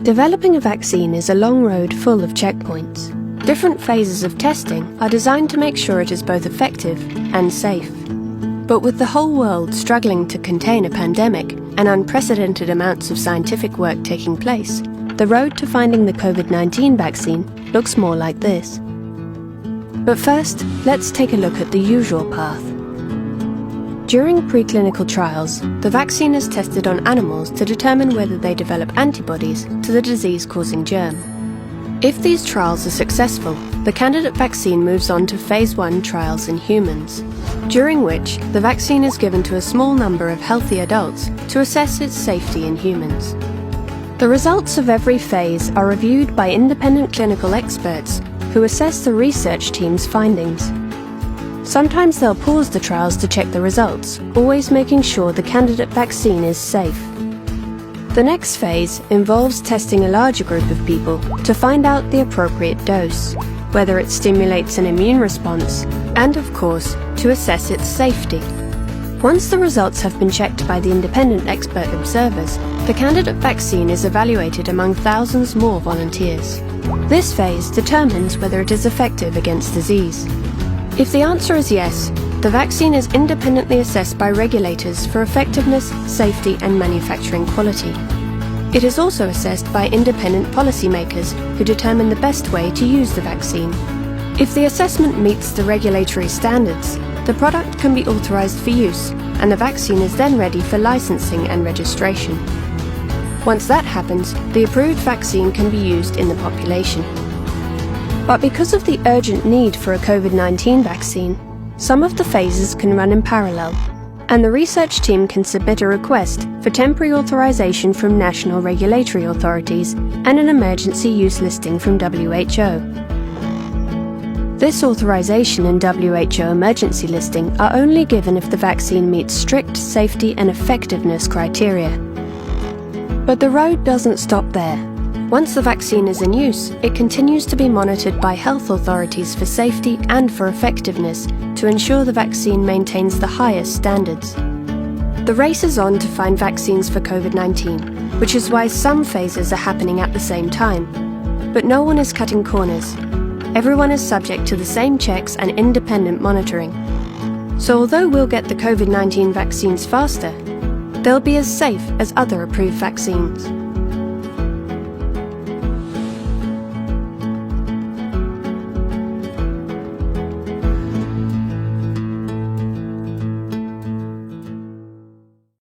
Developing a vaccine is a long road full of checkpoints. Different phases of testing are designed to make sure it is both effective and safe. But with the whole world struggling to contain a pandemic and unprecedented amounts of scientific work taking place, the road to finding the COVID-19 vaccine looks more like this. But first, let's take a look at the usual path. During preclinical trials, the vaccine is tested on animals to determine whether they develop antibodies to the disease-causing germ. If these trials are successful, the candidate vaccine moves on to Phase 1 trials in humans, during which the vaccine is given to a small number of healthy adults to assess its safety in humans. The results of every phase are reviewed by independent clinical experts who assess the research team's findings. Sometimes they'll pause the trials to check the results, always making sure the candidate vaccine is safe. The next phase involves testing a larger group of people to find out the appropriate dose, whether it stimulates an immune response, and of course, to assess its safety. Once the results have been checked by the independent expert observers, the candidate vaccine is evaluated among thousands more volunteers. This phase determines whether it is effective against disease. If the answer is yes, the vaccine is independently assessed by regulators for effectiveness, safety, and manufacturing quality. It is also assessed by independent policymakers who determine the best way to use the vaccine. If the assessment meets the regulatory standards, the product can be authorized for use, and the vaccine is then ready for licensing and registration. Once that happens, the approved vaccine can be used in the population. But because of the urgent need for a COVID-19 vaccine, some of the phases can run in parallel, and the research team can submit a request for temporary authorization from national regulatory authorities and an emergency use listing from WHO. This authorization and WHO emergency listing are only given if the vaccine meets strict safety and effectiveness criteria. But the road doesn't stop there. Once the vaccine is in use, it continues to be monitored by health authorities for safety and for effectiveness to ensure the vaccine maintains the highest standards. The race is on to find vaccines for COVID-19, which is why some phases are happening at the same time. But no one is cutting corners. Everyone is subject to the same checks and independent monitoring. So although we'll get the COVID-19 vaccines faster, they'll be as safe as other approved vaccines.